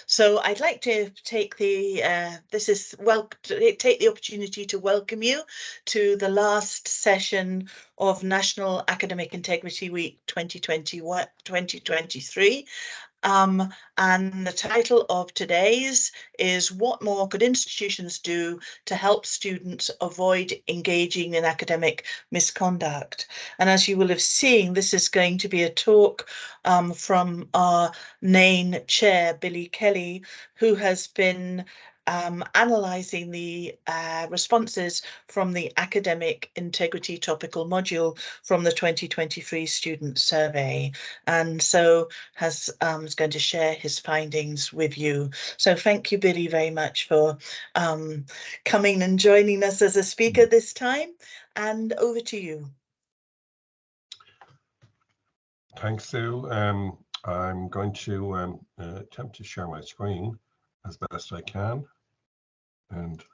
So I'd like to take the take the opportunity to welcome you to the last session of National Academic Integrity Week 2023. And the title of today's is "What More Could Institutions Do to Help Students Avoid Engaging in Academic Misconduct?" And as you will have seen, this is going to be a talk from our NAIN chair, Billy Kelly, who has been analysing the responses from the Academic Integrity Topical Module from the 2023 Student Survey, and so is going to share his findings with you. So thank you, Billy, very much for coming and joining us as a speaker this time, and over to you. Thanks, Sue. I'm going to attempt to share my screen as best I can, and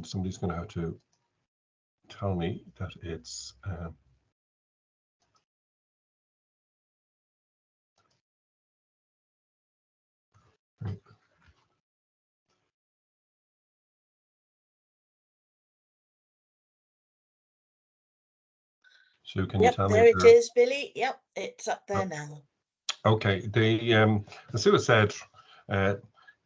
somebody's going to have to tell me that it's Sue, can you tell me? There it is, Billy. Yep, it's up there now. Okay, as Sue said,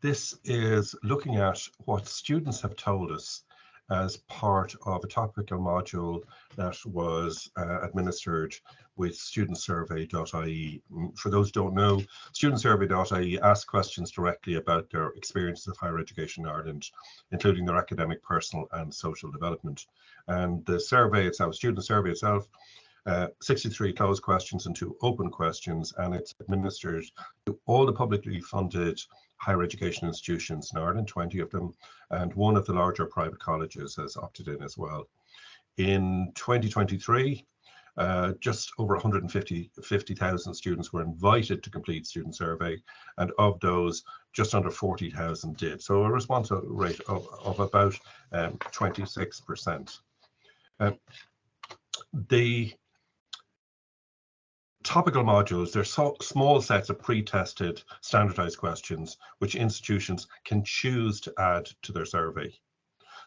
this is looking at what students have told us as part of a topical module that was administered with studentsurvey.ie. For those who don't know, studentsurvey.ie asks questions directly about their experiences of higher education in Ireland, including their academic, personal and social development. And the survey itself, student survey itself, 63 closed questions and 2 open questions, and it's administered to all the publicly funded higher education institutions in Ireland, 20 of them, and one of the larger private colleges has opted in as well. In 2023, just over 150,000 students were invited to complete student survey, and of those, just under 40,000 did. So a response rate of about 26%. The topical modules, they're small sets of pre-tested standardized questions which institutions can choose to add to their survey.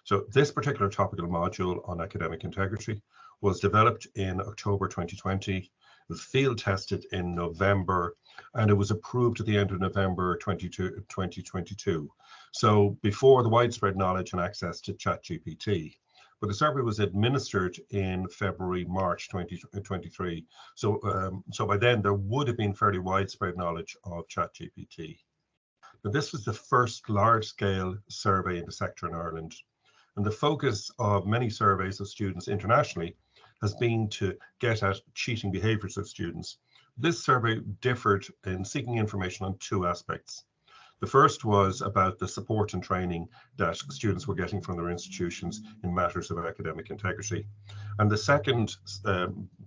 So this particular topical module on academic integrity was developed in October 2020, it was field tested in November, and it was approved at the end of November 2022. So before the widespread knowledge and access to ChatGPT. But the survey was administered in February-March 2023. So by then there would have been fairly widespread knowledge of ChatGPT. But this was the first large-scale survey in the sector in Ireland. And the focus of many surveys of students internationally has been to get at cheating behaviours of students. This survey differed in seeking information on 2 aspects. The first was about the support and training that students were getting from their institutions in matters of academic integrity. And the second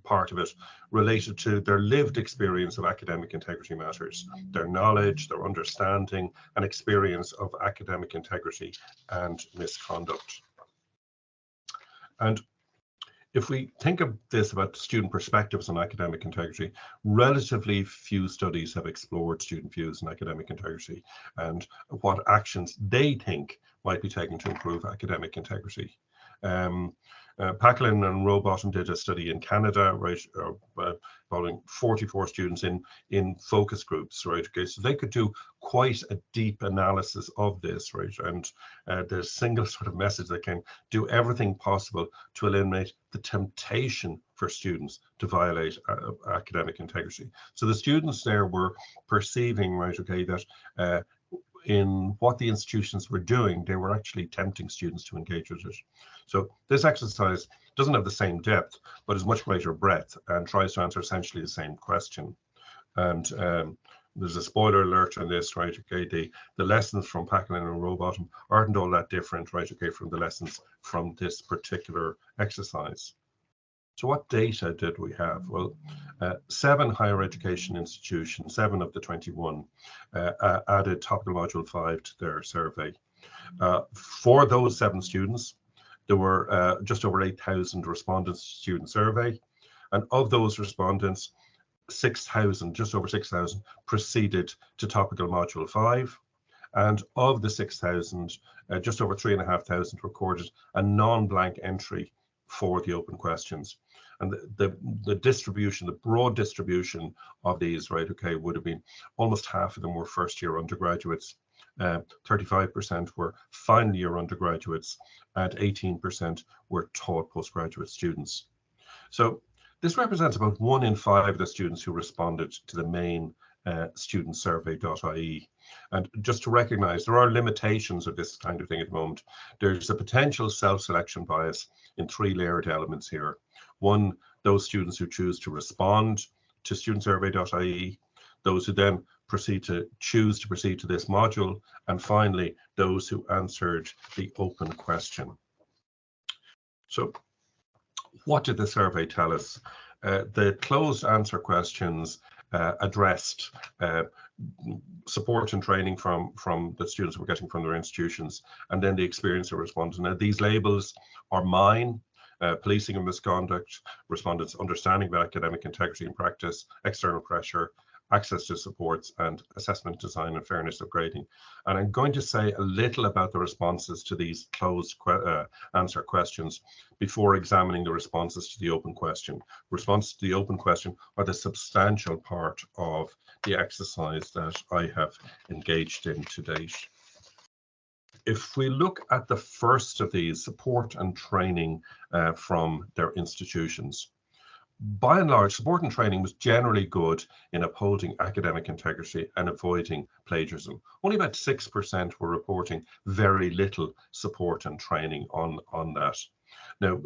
part of it related to their lived experience of academic integrity matters, their knowledge, their understanding and experience of academic integrity and misconduct. And if we think of this about student perspectives on academic integrity, relatively few studies have explored student views on academic integrity and what actions they think might be taken to improve academic integrity. Packlin and Rowbottom did a study in Canada, right, following 44 students in focus groups, right? Okay, so they could do quite a deep analysis of this, right? And the single sort of message that can do everything possible to eliminate the temptation for students to violate academic integrity. So the students there were perceiving, right, okay, that in what the institutions were doing, they were actually tempting students to engage with it. So this exercise doesn't have the same depth, but is much greater breadth and tries to answer essentially the same question. And there's a spoiler alert on this, right? Okay, the lessons from Packlin and Rowbottom aren't all that different, right? Okay, from the lessons from this particular exercise. So what data did we have? Well, 7 higher education institutions, 7 of the 21, added Topical Module 5 to their survey. For those 7 students, there were just over 8,000 respondents to the student survey. And of those respondents, 6,000, just over 6,000, proceeded to Topical Module 5. And of the 6,000, just over 3,500 recorded a non-blank entry for the open questions. And the distribution, the broad distribution of these, right, okay, would have been almost half of them were first-year undergraduates, 35% were final-year undergraduates, and 18% were taught postgraduate students. So this represents about 1 in 5 of the students who responded to the main student survey.ie. And just to recognize, there are limitations of this kind of thing at the moment. There's a potential self-selection bias in 3 layered elements here. One, those students who choose to respond to student survey.ie, those who then choose to proceed to this module, and finally, those who answered the open question. So what did the survey tell us? The closed answer questions addressed support and training from the students were getting from their institutions, and then the experience of respondents. Now, these labels are mine: policing and misconduct, respondents' understanding of academic integrity and practice, external pressure, access to supports, and assessment design and fairness of grading. And I'm going to say a little about the responses to these closed answer questions before examining the responses to the open question. Responses to the open question are the substantial part of the exercise that I have engaged in to date. If we look at the first of these, support and training from their institutions, by and large, support and training was generally good in upholding academic integrity and avoiding plagiarism. Only about 6% were reporting very little support and training on that. Now,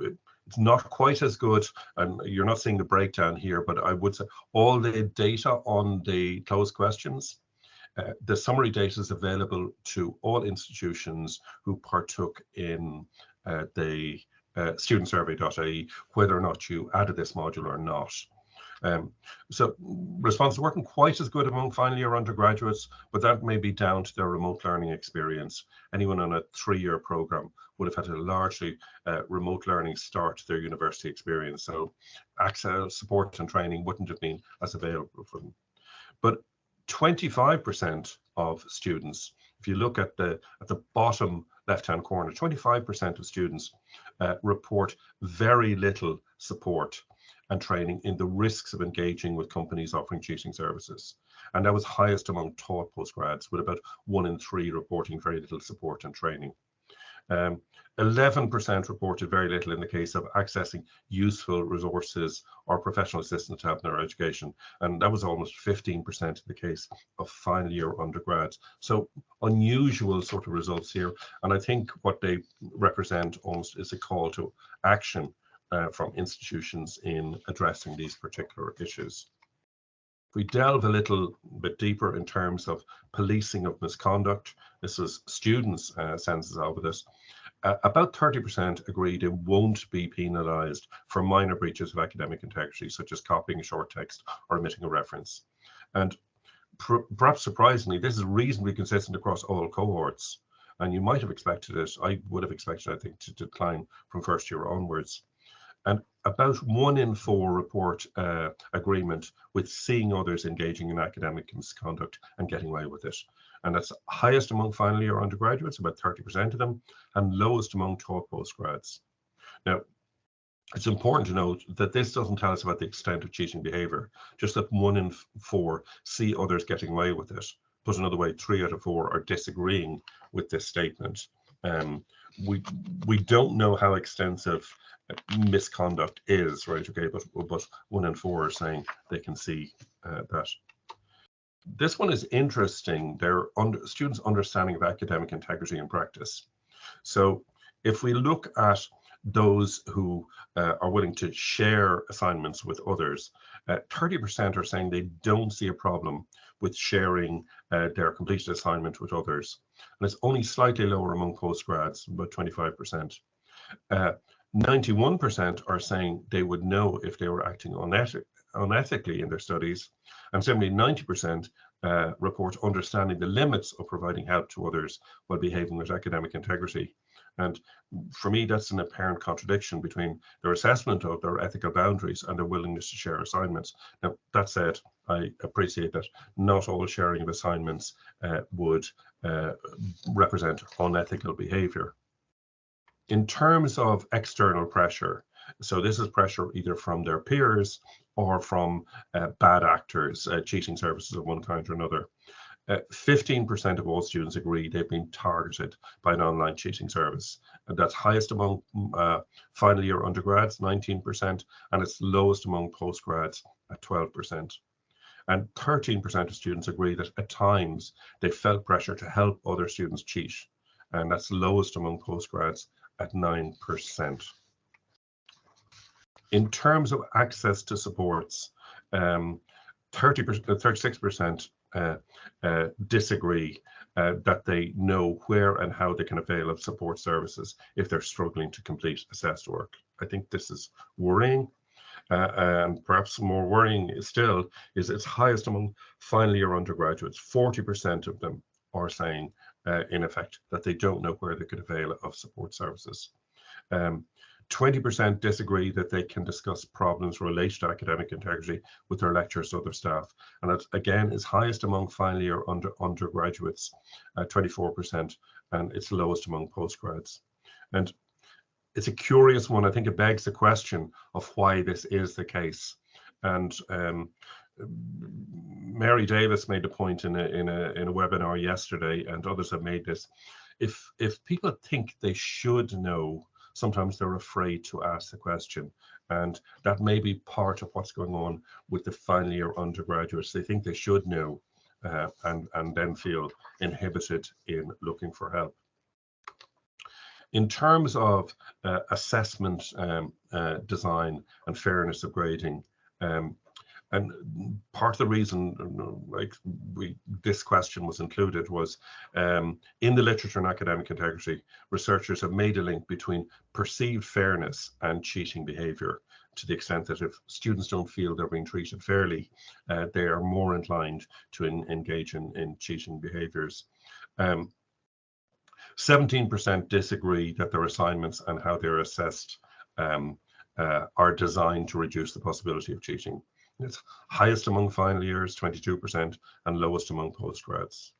it's not quite as good, and you're not seeing the breakdown here, but I would say all the data on the closed questions, the summary data is available to all institutions who partook in the student survey.ie, whether or not you added this module or not. So responses weren't quite as good among final year undergraduates, but that may be down to their remote learning experience. Anyone on a 3-year program would have had a largely remote learning start to their university experience. So access, support and training wouldn't have been as available for them. But 25% of students, if you look at the bottom left-hand corner, 25% of students report very little support and training in the risks of engaging with companies offering cheating services. And that was highest among taught postgrads, with about 1 in 3 reporting very little support and training. 11% reported very little in the case of accessing useful resources or professional assistance to help in their education. And that was almost 15% in the case of final year undergrads. So unusual sort of results here. And I think what they represent almost is a call to action from institutions in addressing these particular issues. If we delve a little bit deeper in terms of policing of misconduct, this is students' census out of this. About 30% agreed it won't be penalised for minor breaches of academic integrity, such as copying a short text or omitting a reference. And perhaps surprisingly, this is reasonably consistent across all cohorts. And you might have expected it, I would have expected, I think, to decline from first year onwards. And about 1 in 4 report agreement with seeing others engaging in academic misconduct and getting away with it. And that's highest among final year undergraduates, about 30% of them, and lowest among taught postgrads. Now, it's important to note that this doesn't tell us about the extent of cheating behaviour, just that 1 in 4 see others getting away with it. Put another way, 3 out of 4 are disagreeing with this statement. We don't know how extensive misconduct is, right? Okay, but 1 in 4 are saying they can see that. This one is interesting. They're students' understanding of academic integrity and practice. So if we look at those who are willing to share assignments with others, 30% are saying they don't see a problem with sharing their completed assignment with others. And it's only slightly lower among postgrads, about 25%. 91% are saying they would know if they were acting unethically in their studies, and similarly 90% report understanding the limits of providing help to others while behaving with academic integrity. And for me, that's an apparent contradiction between their assessment of their ethical boundaries and their willingness to share assignments. Now, that said, I appreciate that not all sharing of assignments would represent unethical behavior. In terms of external pressure, so this is pressure either from their peers or from bad actors, cheating services of one kind or another. 15% of all students agree they've been targeted by an online cheating service. And that's highest among final year undergrads, 19%, and it's lowest among postgrads at 12%. And 13% of students agree that at times they felt pressure to help other students cheat. And that's lowest among postgrads at 9%. In terms of access to supports, 36% disagree that they know where and how they can avail of support services if they're struggling to complete assessed work. I think this is worrying, and perhaps more worrying still is it's highest among final year undergraduates. 40% of them are saying, in effect, that they don't know where they could avail of support services. 20% disagree that they can discuss problems related to academic integrity with their lecturers or other staff. And that, again, is highest among final year undergraduates, 24%, and it's lowest among postgrads. And it's a curious one. I think it begs the question of why this is the case. And Mary Davis made a point in a webinar yesterday, and others have made this. If people think they should know, sometimes they're afraid to ask the question, and that may be part of what's going on with the final year undergraduates. They think they should know, and then feel inhibited in looking for help. In terms of assessment design and fairness of grading, and part of the reason this question was included was in the literature on academic integrity, researchers have made a link between perceived fairness and cheating behavior, to the extent that if students don't feel they're being treated fairly, they are more inclined to engage in cheating behaviors. 17% disagree that their assignments and how they're assessed are designed to reduce the possibility of cheating. It's highest among final years, 22%, and lowest among postgrads.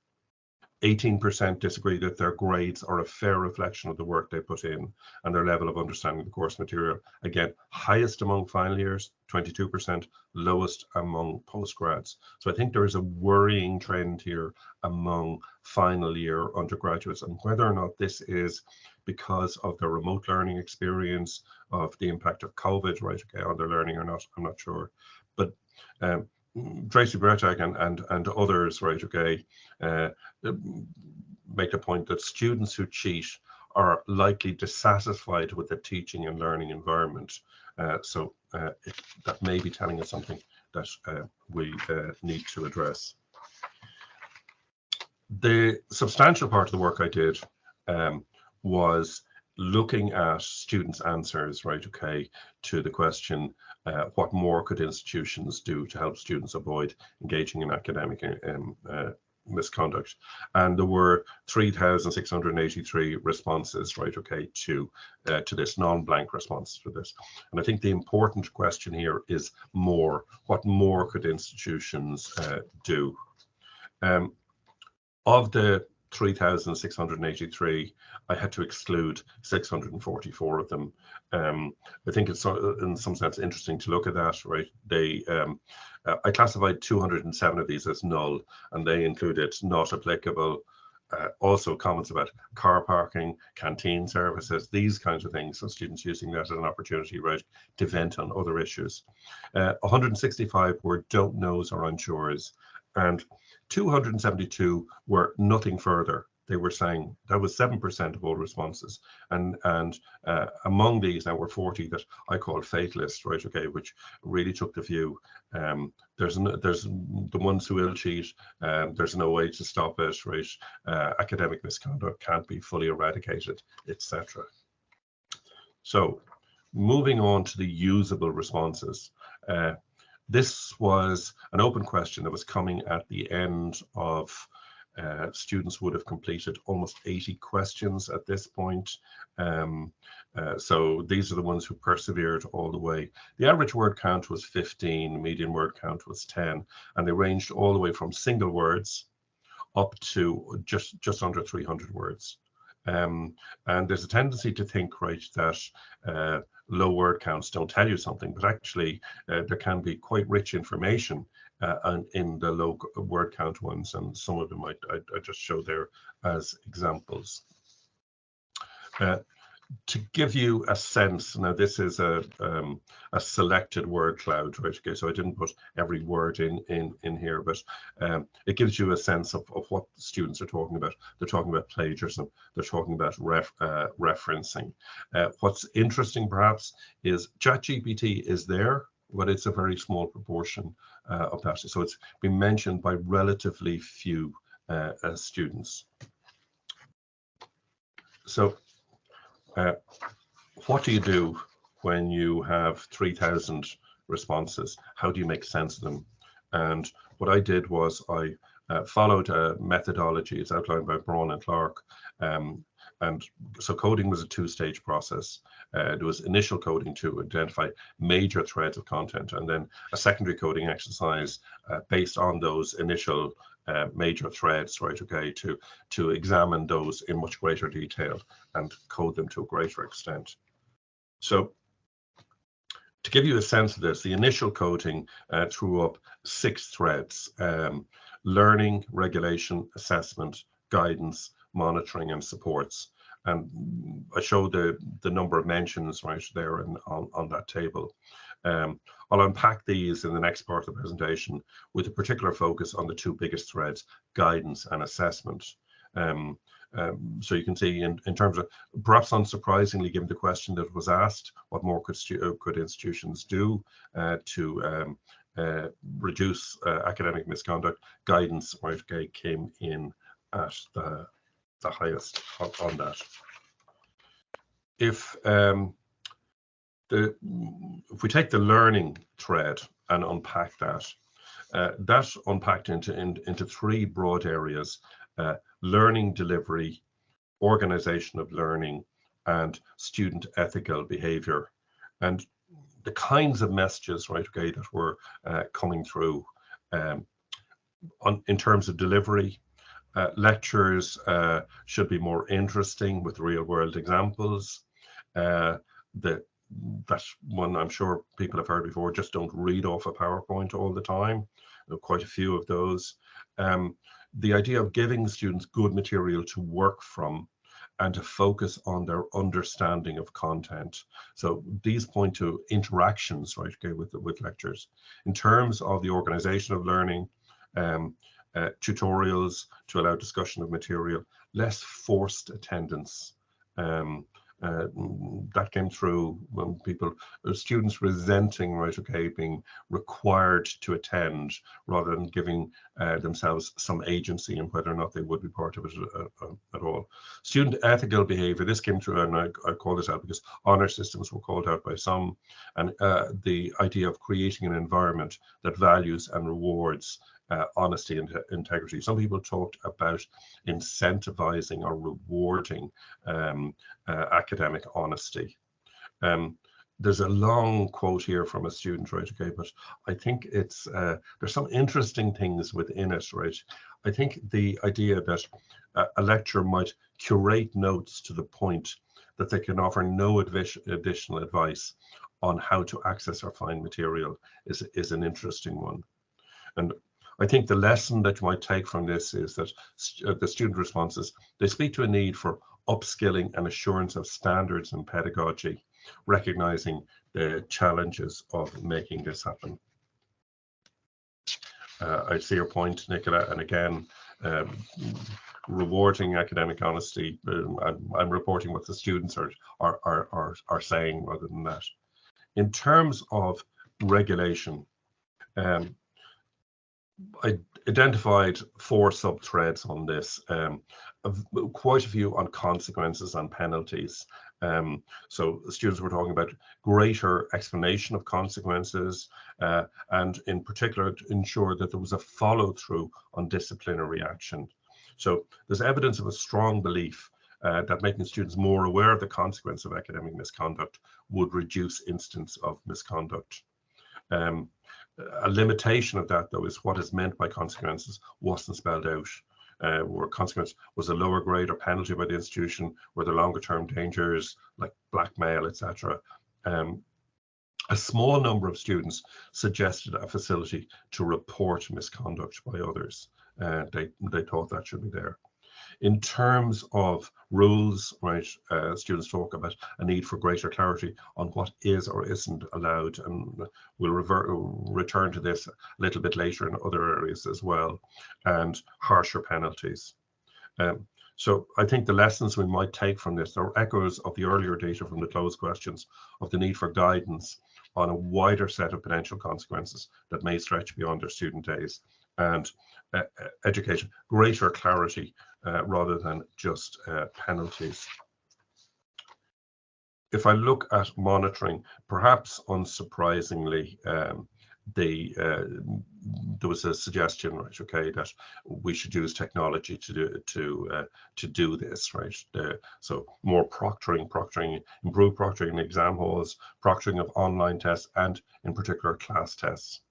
18% disagree that their grades are a fair reflection of the work they put in and their level of understanding of the course material. Again, highest among final years, 22%, lowest among postgrads. So I think there is a worrying trend here among final year undergraduates, and whether or not this is because of their remote learning experience, of the impact of COVID, right, okay, on their learning or not, I'm not sure. But Tracy Bretag and others, right, okay, make the point that students who cheat are likely dissatisfied with the teaching and learning environment. So that may be telling us something that we need to address. The substantial part of the work I did was looking at students' answers, right, okay, to the question, what more could institutions do to help students avoid engaging in academic misconduct? And there were 3,683 responses, right, okay, to this, non-blank response to this. And I think the important question here is more. What more could institutions do? Of the 3,683, I had to exclude 644 of them. I think it's in some sense interesting to look at that, right? I classified 207 of these as null, and they included not applicable, also comments about car parking, canteen services, these kinds of things. So students using that as an opportunity, right, to vent on other issues. 165 were don't knows or unsures, and 272 were nothing further. They were saying that was 7% of all responses, and among these now were 40 that I call fatalist, right? Okay, which really took the view there's the ones who will cheat. There's no way to stop it, right? Academic misconduct can't be fully eradicated, etc. So, moving on to the usable responses. This was an open question that was coming at the end of students would have completed almost 80 questions at this point. So these are the ones who persevered all the way. The average word count was 15, median word count was 10, and they ranged all the way from single words up to just under 300 words. And there's a tendency to think, right, that low word counts don't tell you something, but actually there can be quite rich information in the low word count ones, and some of them I just show there as examples. To give you a sense, now this is a selected word cloud, right? Okay, so I didn't put every word in here, but it gives you a sense of what students are talking about. They're talking about plagiarism. They're talking about referencing. What's interesting, perhaps, is ChatGPT is there, but it's a very small proportion of that. So it's been mentioned by relatively few students. So what do you do when you have 3,000 responses? How do you make sense of them? And what I did was I followed a methodology. It's outlined by Braun and Clark. And so coding was a two-stage process. There was initial coding to identify major threads of content, and then a secondary coding exercise based on those initial major threads, right, okay, to examine those in much greater detail and code them to a greater extent. So to give you a sense of this, the initial coding threw up 6 threads: learning, regulation, assessment, guidance, monitoring, and supports. And I show the number of mentions right there on that table. I'll unpack these in the next part of the presentation with a particular focus on the 2 biggest threads, guidance and assessment. So you can see in terms of, perhaps unsurprisingly, given the question that was asked, what more could institutions do to reduce academic misconduct? Guidance, right, okay, came in at the highest on that. If we take the learning thread and unpack that, that's unpacked into 3 broad areas: learning delivery, organization of learning, and student ethical behavior. And the kinds of messages, right, okay, that were coming through in terms of delivery. Lectures should be more interesting with real-world examples. That's one I'm sure people have heard before: just don't read off a PowerPoint all the time. Quite a few of those. The idea of giving students good material to work from and to focus on their understanding of content. So these point to interactions, right, okay, with lectures. In terms of the organization of learning, tutorials to allow discussion of material, less forced attendance. That came through when students resenting, right, okay, being required to attend rather than giving themselves some agency in whether or not they would be part of it at all. Student ethical behavior, this came through, and I call this out because honor systems were called out by some, and the idea of creating an environment that values and rewards honesty and integrity. Some people talked about incentivizing or rewarding academic honesty. There's a long quote here from a student, right, okay, but I think it's there's some interesting things within it, right? I think the idea that a lecturer might curate notes to the point that they can offer no additional advice on how to access or find material is an interesting one. And I think the lesson that you might take from this is that the student responses, they speak to a need for upskilling and assurance of standards and pedagogy, recognizing the challenges of making this happen. I see your point, Nicola, and again, rewarding academic honesty. I'm reporting what the students are saying rather than that. In terms of regulation, I identified 4 sub-threads on this, quite a few on consequences and penalties. So students were talking about greater explanation of consequences, and in particular to ensure that there was a follow-through on disciplinary action. So there's evidence of a strong belief that making students more aware of the consequence of academic misconduct would reduce instances of misconduct. A limitation of that, though, is what is meant by consequences wasn't spelled out. Where consequence was a lower grade or penalty by the institution, where the longer term dangers like blackmail, etc. A small number of students suggested a facility to report misconduct by others. They thought that should be there. In terms of rules, right, students talk about a need for greater clarity on what is or isn't allowed, and we'll return to this a little bit later in other areas as well, and harsher penalties. So I think the lessons we might take from this are echoes of the earlier data from the closed questions of the need for guidance on a wider set of potential consequences that may stretch beyond their student days, and education, greater clarity rather than just penalties. If I look at monitoring, perhaps unsurprisingly, there was a suggestion, right? Okay, that we should use technology to do this, right? So more proctoring, improved proctoring in exam halls, proctoring of online tests, and in particular class tests.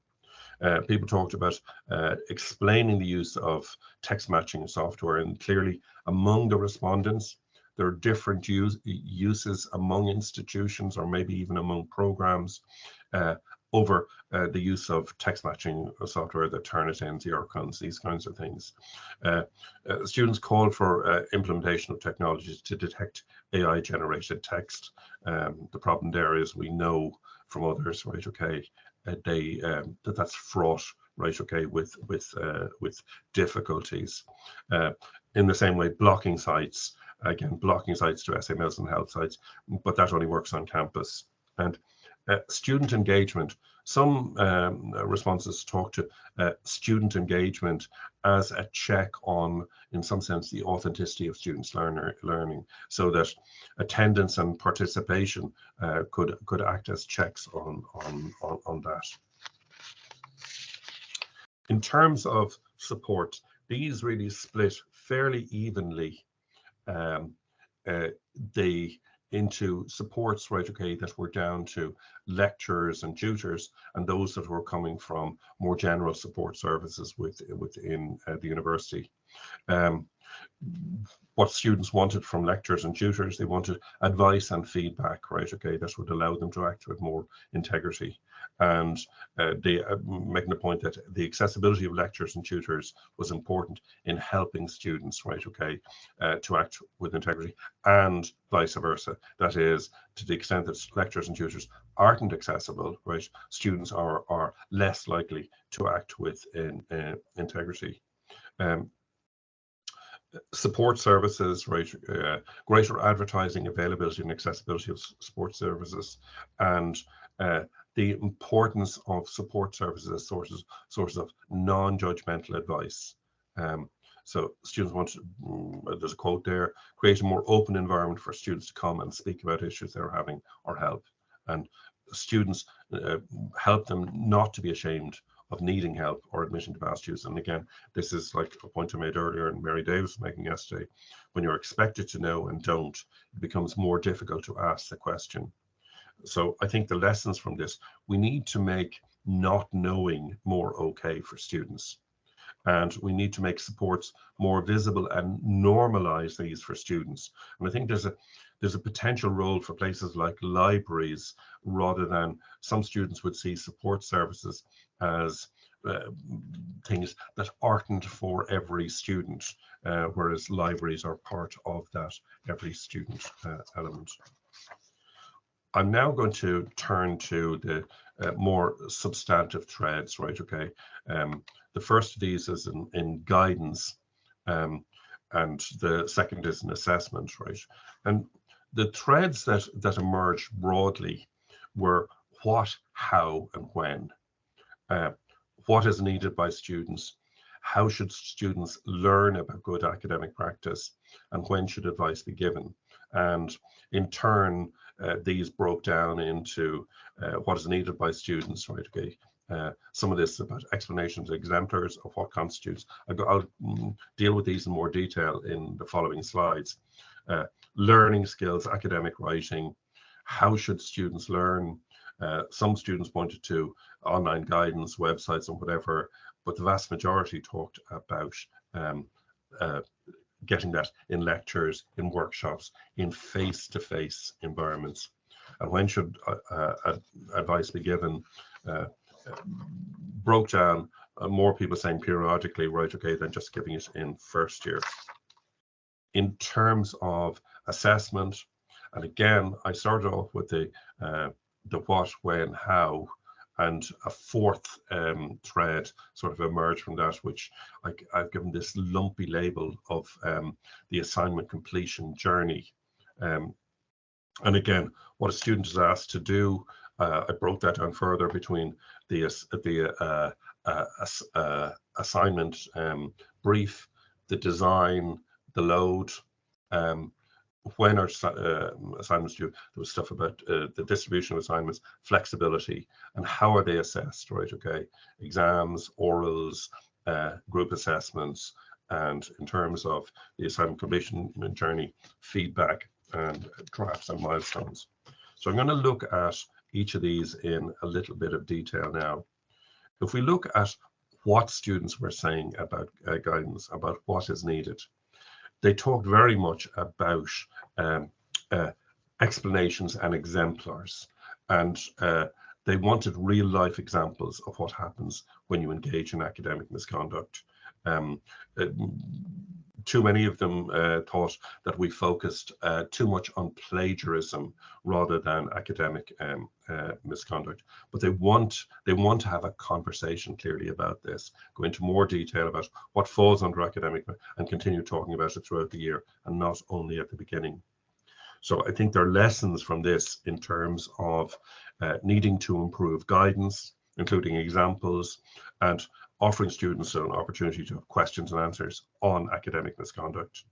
People talked about explaining the use of text matching software, and clearly among the respondents, there are different uses among institutions or maybe even among programs over the use of text matching software, the Turnitin, Zerocons, these kinds of things. Students called for implementation of technologies to detect AI-generated text. The problem there is we know from others, right, okay, that's fraught, right, okay, with difficulties. In the same way, blocking sites, again, blocking sites to SMLs and help sites, but that only works on campus. And student engagement, some responses talk to student engagement as a check on, in some sense, the authenticity of students' learning, so that attendance and participation could act as checks on that. In terms of support, these really split fairly evenly into supports, right, okay, that were down to lecturers and tutors, and those that were coming from more general support services within the university. What students wanted from lecturers and tutors, they wanted advice and feedback, right, okay, that would allow them to act with more integrity. And they making the point that the accessibility of lecturers and tutors was important in helping students, right, okay, to act with integrity, and vice versa. That is, to the extent that lecturers and tutors aren't accessible, right, students are less likely to act with integrity. Support services, right, greater advertising, availability and accessibility of support services, and the importance of support services as sources of non-judgmental advice. So students want to, there's a quote there, create a more open environment for students to come and speak about issues they're having or help. And students help them not to be ashamed of needing help or admission to past use. And again, this is like a point I made earlier and Mary Davis was making yesterday. When you're expected to know and don't, it becomes more difficult to ask the question. So I think the lessons from this, we need to make not knowing more okay for students. And we need to make supports more visible and normalize these for students. And I think there's a potential role for places like libraries, rather than some students would see support services as things that aren't for every student, whereas libraries are part of that every student element. I'm now going to turn to the more substantive threads, right, okay. The first of these is in guidance, and the second is an assessment, right. And the threads that emerged broadly were what, how, and when. What is needed by students? How should students learn about good academic practice? And when should advice be given? And in turn, these broke down into what is needed by students, right? Okay, some of this about explanations, exemplars of what constitutes. I'll deal with these in more detail in the following slides. Learning skills, academic writing, how should students learn? Some students pointed to online guidance, websites and whatever, but the vast majority talked about getting that in lectures, in workshops, in face-to-face environments. And when should advice be given? Broke down, more people saying periodically, right, okay, than just giving it in first year. In terms of assessment, and again, I started off with the what, when, how, and a fourth thread sort of emerged from that, which I've given this lumpy label of the assignment completion journey. And again, what a student is asked to do, I broke that down further between the assignment brief, the design, the load, when are assignments due. There was stuff about the distribution of assignments, flexibility, and how are they assessed, right? Okay, exams, orals, group assessments, and in terms of the assignment completion journey, feedback and drafts and milestones. So I'm going to look at each of these in a little bit of detail now. If we look at what students were saying about guidance, about what is needed, they talked very much about explanations and exemplars, and they wanted real life examples of what happens when you engage in academic misconduct. Too many of them thought that we focused too much on plagiarism rather than academic misconduct. But they want to have a conversation clearly about this, go into more detail about what falls under academic, and continue talking about it throughout the year and not only at the beginning. So I think there are lessons from this in terms of needing to improve guidance, including examples, and offering students an opportunity to have questions and answers on academic misconduct.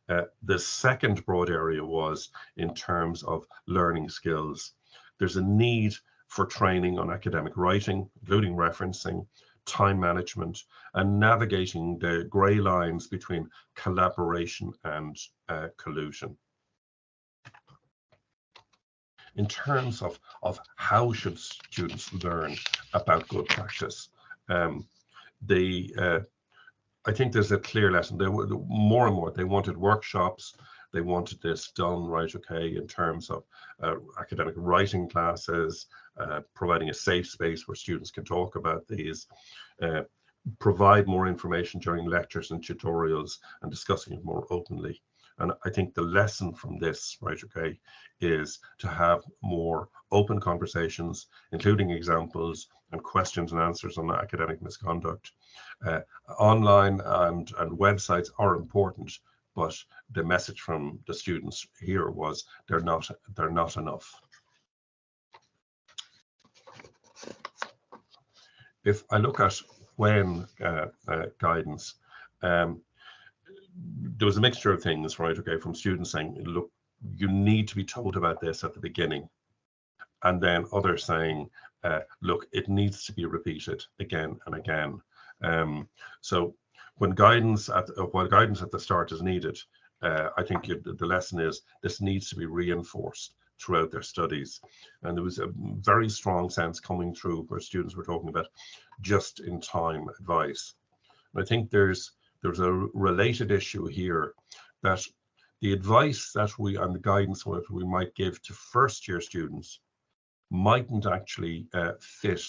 The second broad area was in terms of learning skills. There's a need for training on academic writing, including referencing, time management, and navigating the grey lines between collaboration and collusion. In terms of how should students learn about good practice, I think there's a clear lesson. They were more and more, they wanted workshops, they wanted this done, right, okay, in terms of academic writing classes, providing a safe space where students can talk about these, provide more information during lectures and tutorials, and discussing it more openly. And I think the lesson from this, right, okay, is to have more open conversations, including examples and questions and answers on academic misconduct. Online and websites are important, but the message from the students here was they're not enough. If I look at when guidance, there was a mixture of things, right, okay, from students saying, look, you need to be told about this at the beginning, and then others saying, look, it needs to be repeated again and again. So when guidance at the start is needed, I think the lesson is this needs to be reinforced throughout their studies. And there was a very strong sense coming through where students were talking about just-in-time advice. And I think there's a related issue here, that the advice that we and the guidance that we might give to first-year students mightn't actually fit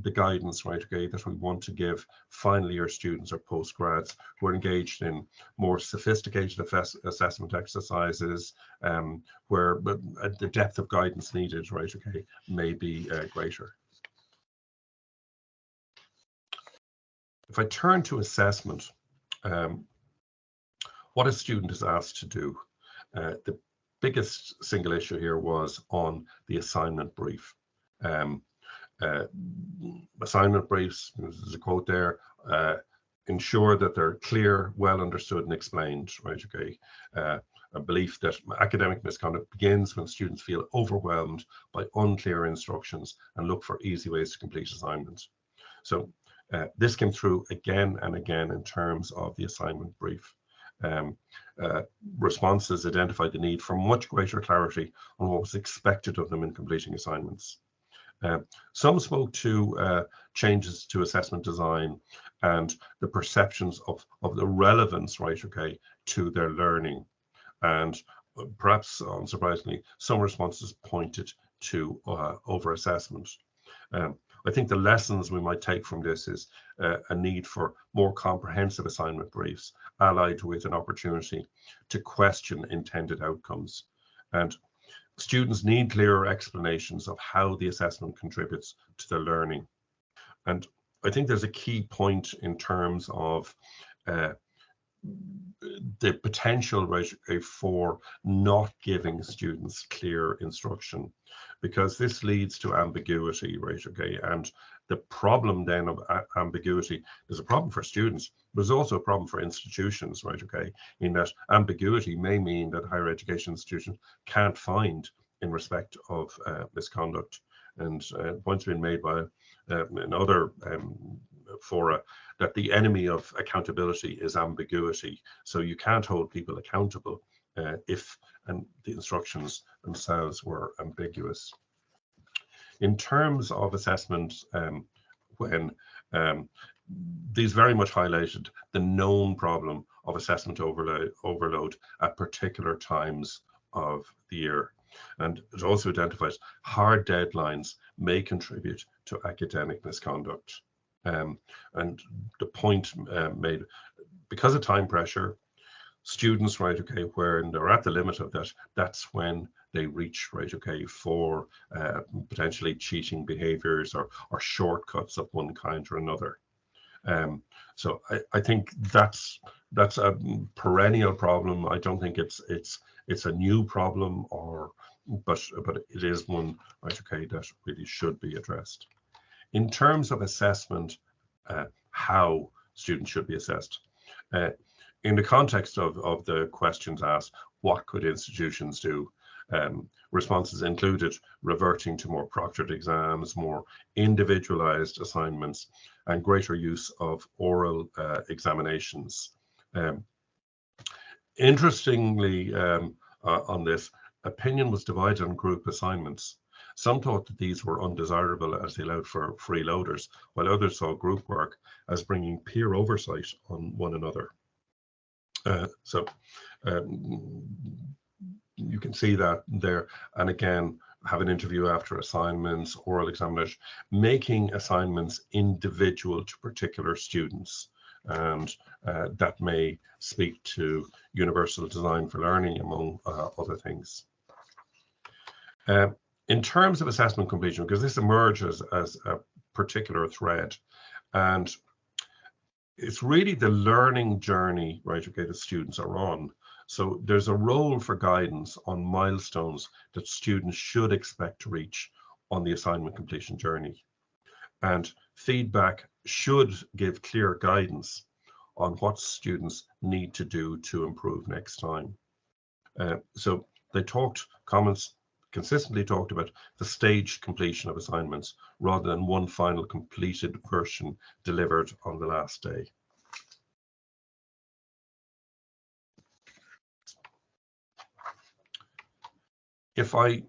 the guidance, right, okay, that we want to give final year students or postgrads who are engaged in more sophisticated assessment exercises, where the depth of guidance needed, right, okay, may be greater. If I turn to assessment, what a student is asked to do, the biggest single issue here was on the assignment brief. Assignment briefs, there's a quote there, ensure that they're clear, well understood and explained, right, okay. a belief that academic misconduct begins when students feel overwhelmed by unclear instructions and look for easy ways to complete assignments. So this came through again and again in terms of the assignment brief. Responses identified the need for much greater clarity on what was expected of them in completing assignments. Some spoke to changes to assessment design and the perceptions of the relevance, right, okay, to their learning. And perhaps unsurprisingly, some responses pointed to over-assessment. I think the lessons we might take from this is a need for more comprehensive assignment briefs, allied with an opportunity to question intended outcomes. And students need clearer explanations of how the assessment contributes to their learning. And I think there's a key point in terms of the potential, right, for not giving students clear instruction, because this leads to ambiguity, right, okay, and the problem then of ambiguity is a problem for students, but it's also a problem for institutions, right, okay, in that ambiguity may mean that higher education institutions can't find in respect of misconduct. And points been made by in other fora that the enemy of accountability is ambiguity. So you can't hold people accountable if the instructions themselves were ambiguous. In terms of assessment, when these very much highlighted the known problem of assessment overload at particular times of the year. And it also identifies hard deadlines may contribute to academic misconduct. And the point made, because of time pressure, students, right, okay, when they're at the limit of that, that's when they reach, right, okay, for potentially cheating behaviors or shortcuts of one kind or another. So I think that's a perennial problem. I don't think it's a new problem, but it is one, right, okay, that really should be addressed. In terms of assessment, how students should be assessed. In the context of the questions asked, what could institutions do? Responses included reverting to more proctored exams, more individualized assignments, and greater use of oral examinations. Interestingly, on this, opinion was divided on group assignments. Some thought that these were undesirable as they allowed for freeloaders, while others saw group work as bringing peer oversight on one another. So you can see that there, and again, have an interview after assignments, oral examination, making assignments individual to particular students. And that may speak to universal design for learning, among other things. In terms of assessment completion, because this emerges as a particular thread, and it's really the learning journey, right, okay, the students are on. So there's a role for guidance on milestones that students should expect to reach on the assignment completion journey. And feedback should give clear guidance on what students need to do to improve next time. So they comments consistently talked about the staged completion of assignments rather than one final completed version delivered on the last day. If I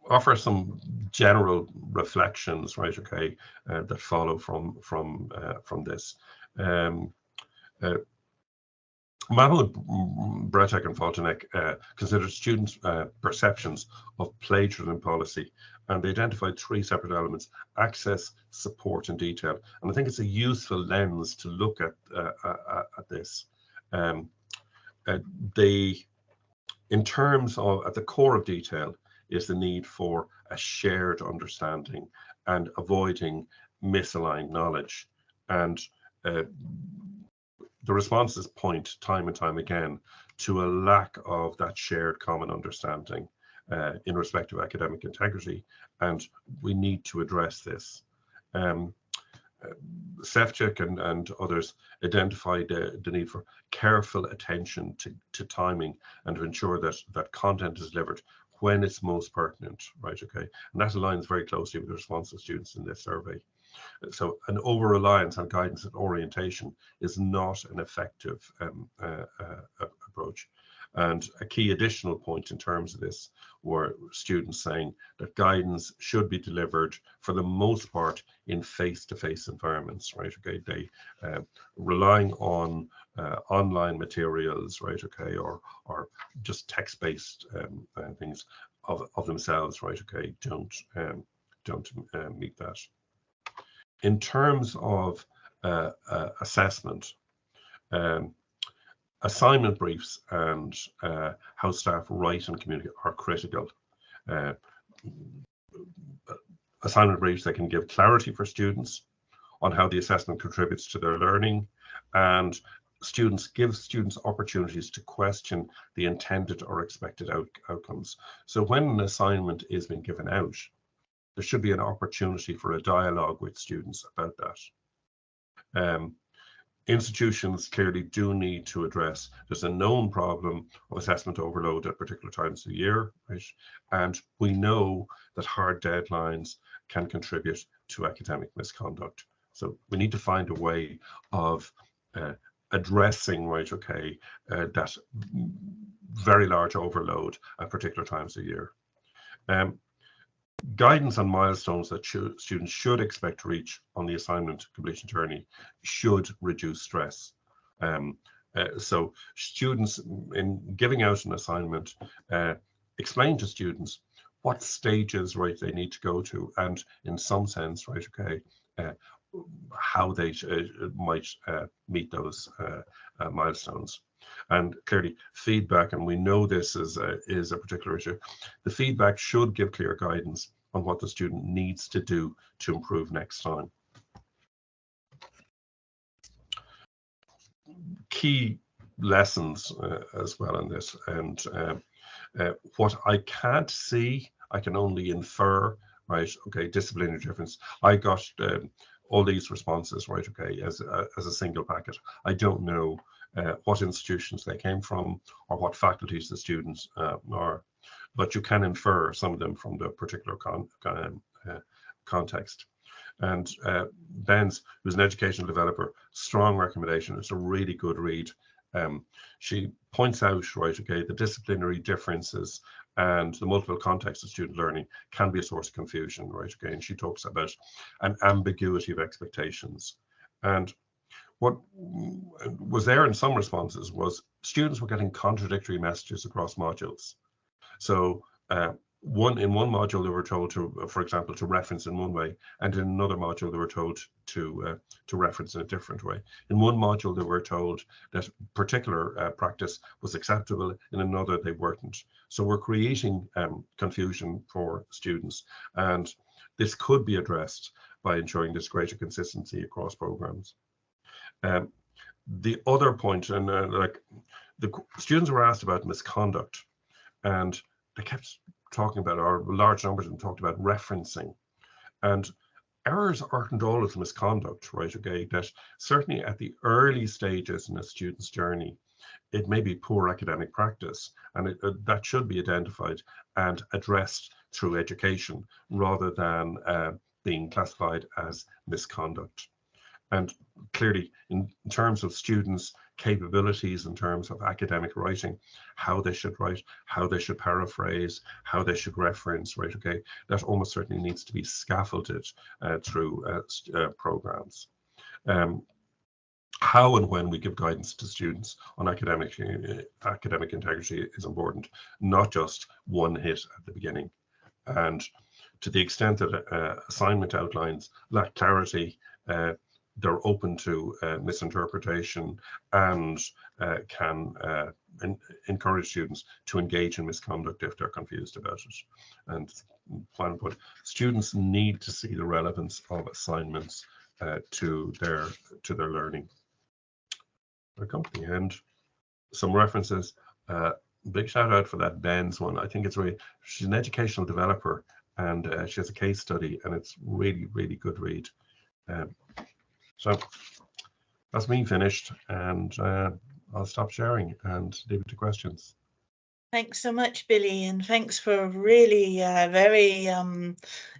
offer some general reflections, right, okay, that follow from this. Mahmoud, Bretek and Faltonek considered students' perceptions of plagiarism policy, and they identified three separate elements: access, support, and detail. And I think it's a useful lens to look at this. In terms of, at the core of detail, is the need for a shared understanding and avoiding misaligned knowledge. And the responses point time and time again to a lack of that shared common understanding in respect of academic integrity, and we need to address this. Sefcik and others identified the need for careful attention to timing and to ensure that content is delivered when it's most pertinent, right? Okay, and that aligns very closely with the response of students in this survey. So an over-reliance on guidance and orientation is not an effective approach. And a key additional point in terms of this were students saying that guidance should be delivered for the most part in face-to-face environments, right? Okay, they relying on online materials, right? Okay, or just text-based things of themselves, right? Okay, don't meet that. In terms of assessment, assignment briefs and how staff write and communicate are critical. Assignment briefs, they can give clarity for students on how the assessment contributes to their learning, and give students opportunities to question the intended or expected outcomes. So when an assignment is being given out, there should be an opportunity for a dialogue with students about that. Institutions clearly do need to address there's a known problem of assessment overload at particular times of the year, right? And we know that hard deadlines can contribute to academic misconduct. So we need to find a way of addressing, right, okay, that very large overload at particular times of the year. Guidance on milestones that students should expect to reach on the assignment completion journey should reduce stress. So students, in giving out an assignment, explain to students what stages, right, they need to go to, and in some sense, right, okay, how they might meet those milestones. And clearly feedback, and we know this is a particular issue, the feedback should give clear guidance on what the student needs to do to improve next time. Key lessons as well in this, and what I can't see, I can only infer, right, okay, disciplinary difference. I got all these responses, right, okay, as a single packet. I don't know what institutions they came from or what faculties the students are, but you can infer some of them from the particular context. And Ben's, who's an educational developer, strong recommendation. It's a really good read. She points out, right, okay, the disciplinary differences and the multiple contexts of student learning can be a source of confusion, right, okay, and she talks about an ambiguity of expectations. And what was there in some responses was students were getting contradictory messages across modules. So in one module they were told to, for example, to reference in one way, and in another module they were told to reference in a different way. In one module they were told that particular practice was acceptable, in another they weren't. So we're creating confusion for students, and this could be addressed by ensuring this greater consistency across programs. The other point, and like the students were asked about misconduct, and they kept talking about, or large numbers of them talked about referencing. And errors aren't always misconduct, right? Okay, that certainly at the early stages in a student's journey, it may be poor academic practice, and that should be identified and addressed through education rather than being classified as misconduct. And clearly, in terms of students' capabilities, in terms of academic writing, how they should write, how they should paraphrase, how they should reference, right, okay, that almost certainly needs to be scaffolded through programs. How and when we give guidance to students on academic integrity is important, not just one hit at the beginning. And to the extent that assignment outlines lack clarity, they're open to misinterpretation and can encourage students to engage in misconduct if they're confused about it. And final point, students need to see the relevance of assignments to their learning. I come to the end. Some references. Big shout out for that Ben's one. I think it's really, she's an educational developer, and she has a case study, and it's really, really good read. So that's me finished, and I'll stop sharing and leave it to questions. Thanks so much, Billy, and thanks for a really very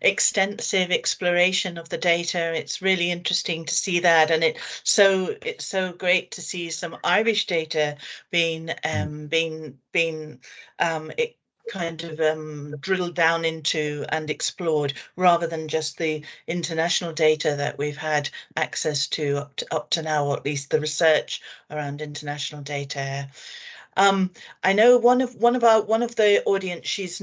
extensive exploration of the data. It's really interesting to see that, and it's so great to see some Irish data being kind of drilled down into and explored, rather than just the international data that we've had access to up to now, or at least the research around international data. I know one of the audience, she's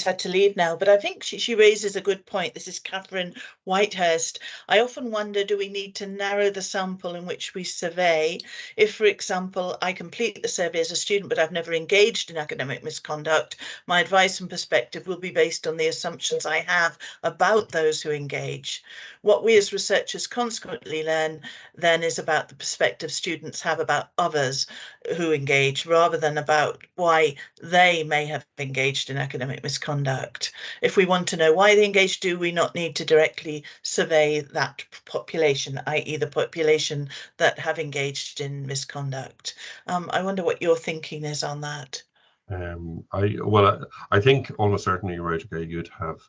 had to leave now, but I think she raises a good point. This is Catherine Whitehurst. I often wonder, do we need to narrow the sample in which we survey? If, for example, I complete the survey as a student, but I've never engaged in academic misconduct, my advice and perspective will be based on the assumptions I have about those who engage. What we as researchers consequently learn then is about the perspective students have about others who engage, rather than about why they may have engaged in academic misconduct. If we want to know why they engaged, do we not need to directly survey that population, i.e. the population that have engaged in misconduct? I wonder what your thinking is on that. I think almost certainly, right, okay, you'd have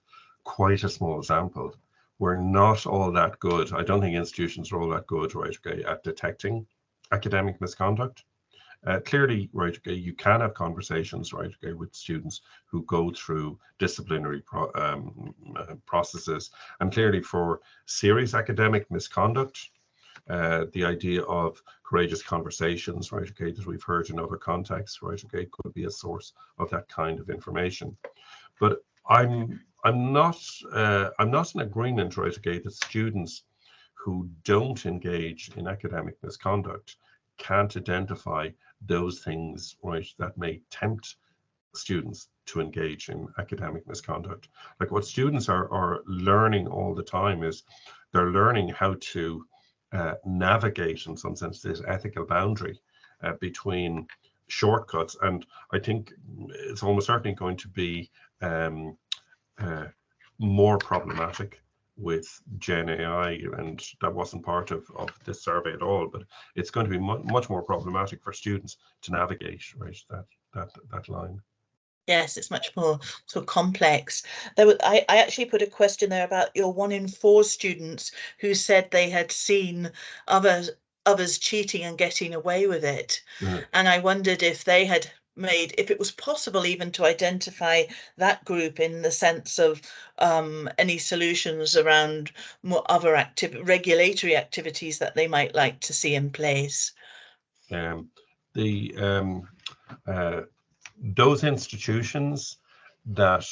quite a small sample. We're not all that good. I don't think institutions are all that good, right, okay, at detecting academic misconduct. Clearly, right, okay, you can have conversations, right, okay, with students who go through disciplinary processes, and clearly for serious academic misconduct, the idea of courageous conversations, right, okay, that we've heard in other contexts, right, okay, could be a source of that kind of information. But I'm not in agreement, right, okay, that students who don't engage in academic misconduct can't identify those things, right, that may tempt students to engage in academic misconduct. Like what students are learning all the time is they're learning how to navigate, in some sense, this ethical boundary between shortcuts. And I think it's almost certainly going to be more problematic with Gen AI, and that wasn't part of this survey at all, but it's going to be much more problematic for students to navigate, right, that line. Yes, it's much more sort of complex. I actually put a question there about your 1 in 4 students who said they had seen others cheating and getting away with it. Yeah. And I wondered if they had if it was possible even to identify that group, in the sense of any solutions around other regulatory activities that they might like to see in place. Those institutions that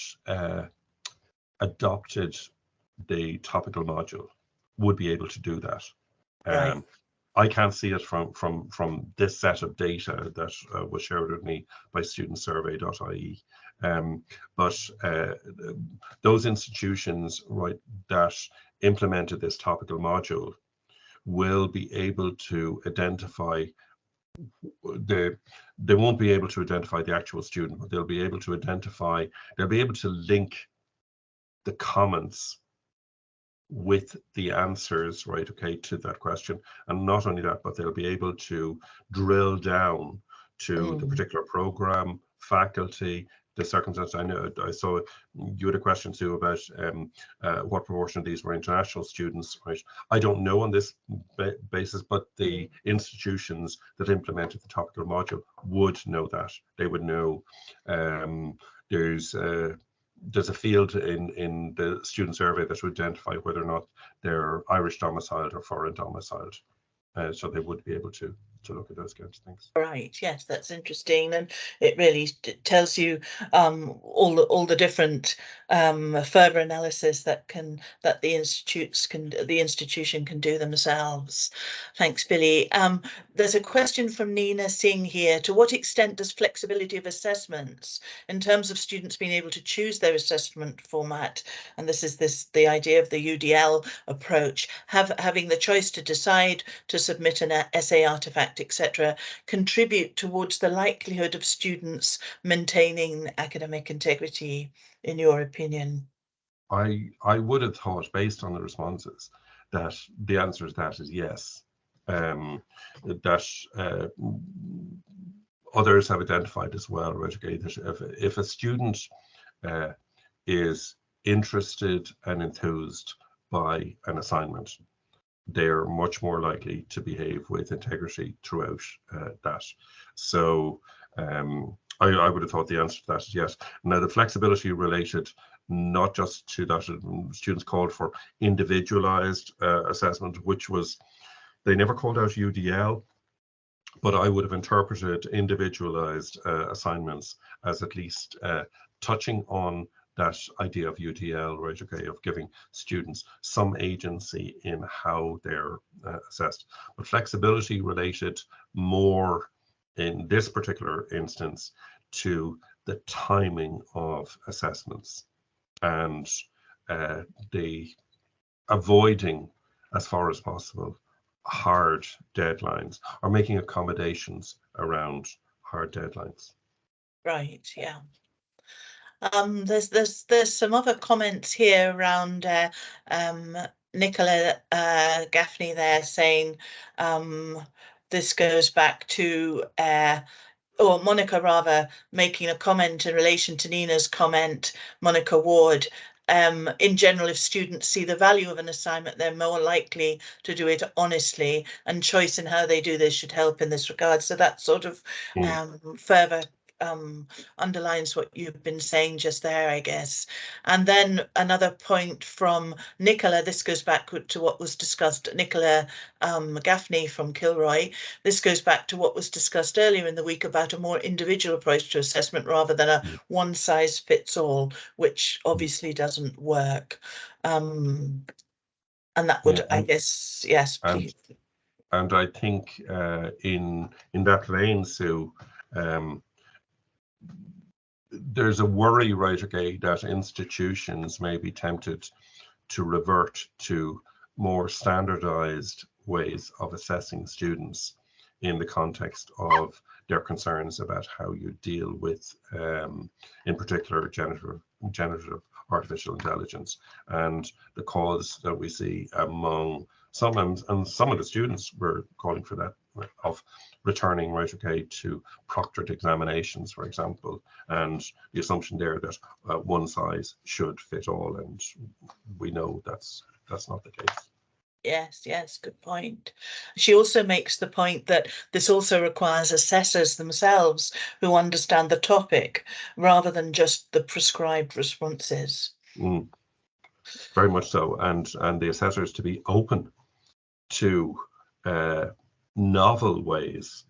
adopted the topical module would be able to do that. Right. I can't see it from this set of data that was shared with me by studentsurvey.ie. But those institutions, right, that implemented this topical module will be able to identify they won't be able to identify the actual student, but they'll be able to link the comments with the answers, right, okay, to that question. And not only that, but they'll be able to drill down to the particular program, faculty, the circumstance. I know I saw you had a question too about what proportion of these were international students, right? I don't know on this basis, but the institutions that implemented the topical module would know that. They would know there's a field in the student survey that would identify whether or not they're Irish domiciled or foreign domiciled. So they would be able to look at those kinds of things. Right. Yes, that's interesting, and it really tells you all the different further analysis that the institution can do themselves. Thanks, Billy. There's a question from Nina Singh here. To what extent does flexibility of assessments, in terms of students being able to choose their assessment format, and this is the idea of the UDL approach, having the choice to decide to submit an essay, artifact, etc., contribute towards the likelihood of students maintaining academic integrity, in your opinion? I would have thought, based on the responses, that the answer to that is yes. That others have identified as well, right? Okay, that if a student is interested and enthused by an assignment, they're much more likely to behave with integrity throughout that. So I would have thought the answer to that is yes. Now, the flexibility related not just to that, students called for individualized assessment, which was, they never called out UDL, but I would have interpreted individualized assignments as at least touching on that idea of UDL, right? Okay, of giving students some agency in how they're assessed. But flexibility related more in this particular instance to the timing of assessments and the avoiding as far as possible hard deadlines or making accommodations around hard deadlines. Right, yeah. There's some other comments here around Nicola Gaffney there saying this goes back to or Monica rather, making a comment in relation to Nina's comment, Monica Ward. In general, if students see the value of an assignment, they're more likely to do it honestly, and choice in how they do this should help in this regard. So that sort of further underlines what you've been saying just there, I guess. And then another point from Nicola, this goes back to what was discussed, Nicola Gaffney from Kilroy. This goes back to what was discussed earlier in the week about a more individual approach to assessment rather than a one size fits all, which obviously doesn't work. And that would, I guess, yes, please. And I think in that vein, Sue, there's a worry, right, okay, that institutions may be tempted to revert to more standardized ways of assessing students in the context of their concerns about how you deal with, in particular, generative artificial intelligence, and the cause that we see among some, and some of the students were calling for that, of returning, right, okay, to proctored examinations, for example, and the assumption there that one size should fit all, and we know that's not the case. Yes, good point. She also makes the point that this also requires assessors themselves who understand the topic rather than just the prescribed responses. Very much so, and the assessors to be open to novel ways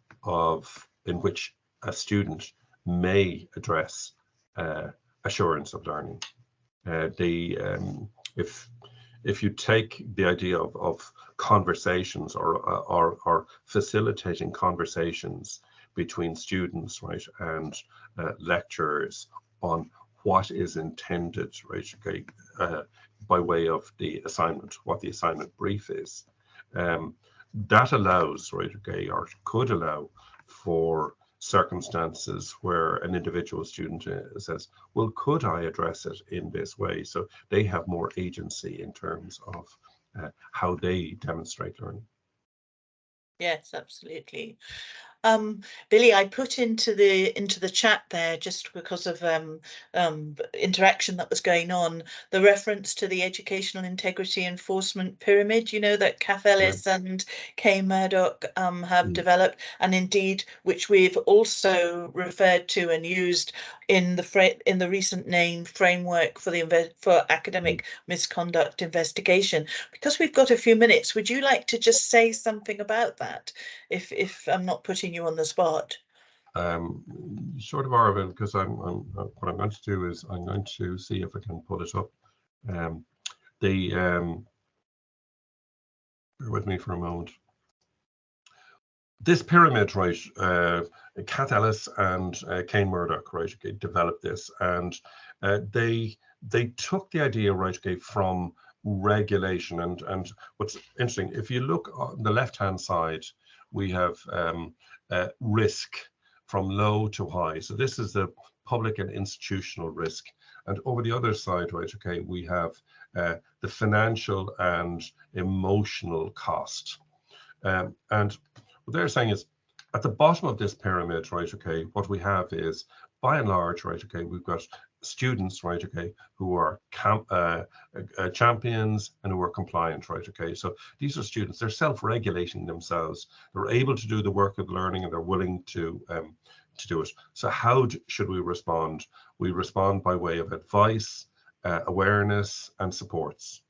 in which a student may address assurance of learning. If you take the idea of conversations or facilitating conversations between students, right, and lecturers on what is intended, right, okay, by way of the assignment, what the assignment brief is, that allows, right, okay, or could allow for circumstances where an individual student says, well, could I address it in this way? So they have more agency in terms of how they demonstrate learning. Yes, absolutely. Billy, I put into the chat there, just because of interaction that was going on, the reference to the educational integrity enforcement pyramid, you know, that Kath Ellis and Kay Murdoch have developed, and indeed which we've also referred to and used in the recent NAIN framework for academic misconduct investigation. Because we've got a few minutes, would you like to just say something about that, if I'm not putting you on the spot? Sort of Arvin, because what I'm going to do is I'm going to see if I can pull it up. Bear with me for a moment. This pyramid, right, Kath Ellis and Kane Murdoch, right, okay, developed this, and they took the idea, right, okay, from regulation, and what's interesting, if you look on the left-hand side, we have risk from low to high. So this is the public and institutional risk, and over the other side, right, okay, we have the financial and emotional cost. And what they're saying is, at the bottom of this pyramid, right, okay, what we have is, by and large, right, okay, we've got students, right, okay, who are champions and who are compliant, right, okay. So these are students, they're self-regulating themselves. They're able to do the work of learning and they're willing to do it. So how should we respond? We respond by way of advice, awareness, and supports.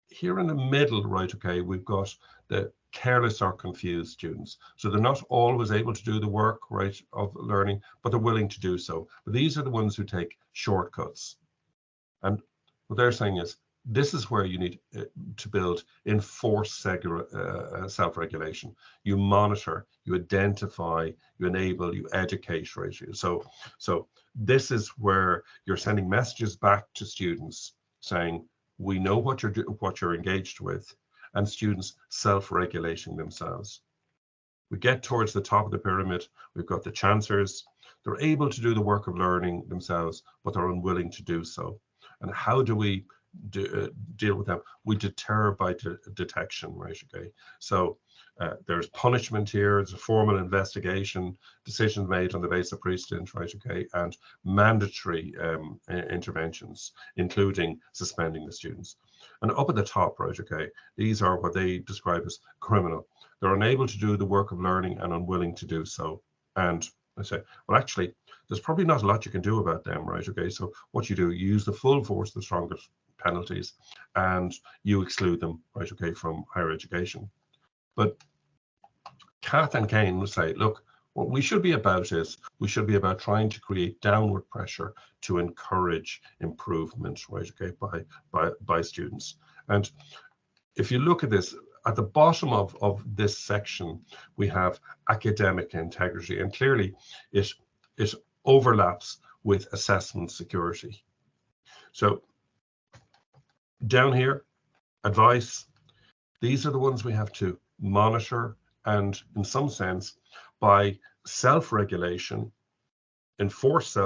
Here in the middle, right, okay, we've got the careless or confused students. So they're not always able to do the work, right, of learning, but they're willing to do so. But these are the ones who take shortcuts. And what they're saying is, this is where you need to build enforced self-regulation. You monitor, you identify, you enable, you educate, right? So this is where you're sending messages back to students saying, we know what you're engaged with, and students self-regulating themselves. We get towards the top of the pyramid, we've got the chancers. They're able to do the work of learning themselves, but they're unwilling to do so. And how do we deal with them? We deter by detection, right, okay? So there's punishment here, there's a formal investigation, decisions made on the basis of precedent, right, okay, and mandatory interventions, including suspending the students. And up at the top, right, okay, these are what they describe as criminal. They're unable to do the work of learning and unwilling to do so. And I say, well, actually, there's probably not a lot you can do about them, right, okay? So what you do, you use the full force of the strongest penalties and you exclude them, right, okay, from higher education. But Kath and Kane would say, look, what we should be about is, we should be about trying to create downward pressure to encourage improvement, right, okay, by students. And if you look at this, at the bottom of this section, we have academic integrity, and clearly it overlaps with assessment security. So down here, advice, these are the ones we have to monitor, and in some sense, by self-regulation, enforced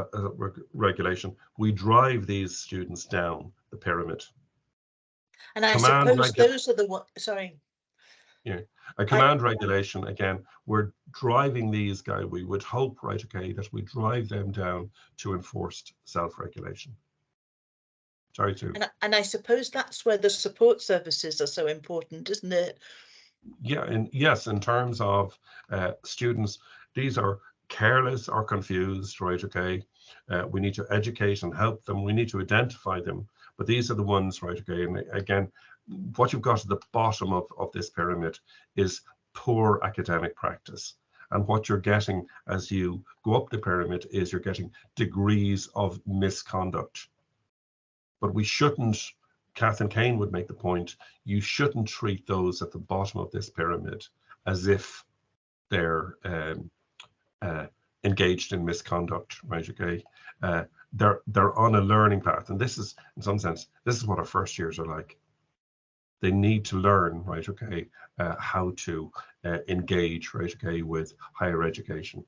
regulation, we drive these students down the pyramid. And I suppose those are the ones, sorry. Yeah, a command regulation, again, we're driving these guys, we would hope, right, okay, that we drive them down to enforced self-regulation. Sorry to. And I suppose that's where the support services are so important, isn't it? Yeah, and yes, in terms of students, these are careless or confused, right, okay. We need to educate and help them, we need to identify them, but these are the ones, right, okay, and again, what you've got at the bottom of this pyramid is poor academic practice. And what you're getting as you go up the pyramid is you're getting degrees of misconduct. But we shouldn't, Kath and Kane would make the point, you shouldn't treat those at the bottom of this pyramid as if they're engaged in misconduct, right, okay? They're on a learning path. And this is, in some sense, this is what our first years are like. They need to learn, right, okay, how to engage, right, okay, with higher education.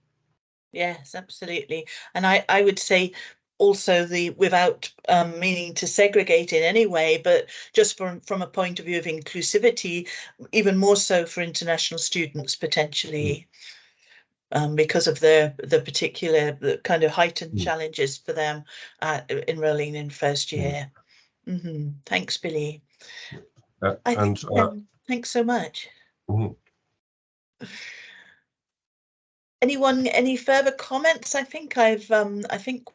Yes, absolutely. And I would say also, without meaning to segregate in any way, but just from a point of view of inclusivity, even more so for international students potentially, because of the particular kind of heightened challenges for them enrolling in first year. Thanks, Billy. Thanks so much. Anyone, any further comments? I think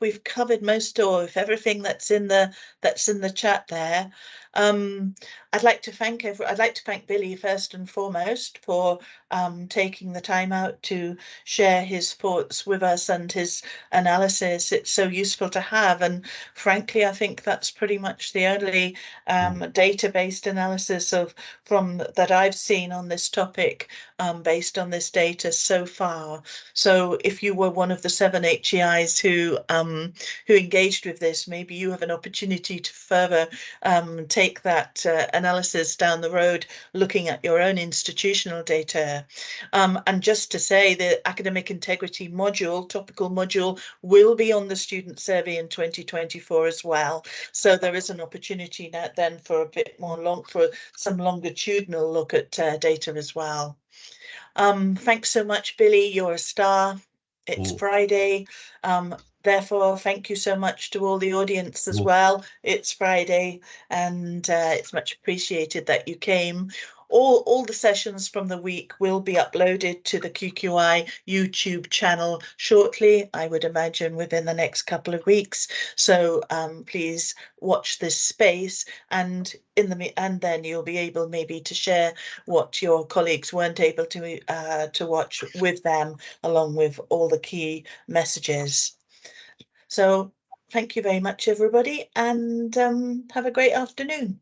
we've covered most or everything that's in the chat there. I'd like to thank Billy first and foremost for taking the time out to share his thoughts with us and his analysis. It's so useful to have, and frankly, I think that's pretty much the only data-based analysis that I've seen on this topic based on this data so far. So if you were one of the 7 HEIs who engaged with this, maybe you have an opportunity to further take take that analysis down the road, looking at your own institutional data. And just to say, the academic integrity module, topical module, will be on the student survey in 2024 as well. So there is an opportunity now then for a bit more for some longitudinal look at data as well. Thanks so much, Billy. You're a star. It's Friday. Therefore, thank you so much to all the audience as well. It's Friday, and it's much appreciated that you came. All the sessions from the week will be uploaded to the QQI YouTube channel shortly, I would imagine within the next couple of weeks. So please watch this space, and then you'll be able maybe to share what your colleagues weren't able to watch with them, along with all the key messages. So thank you very much, everybody, and have a great afternoon.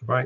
Bye.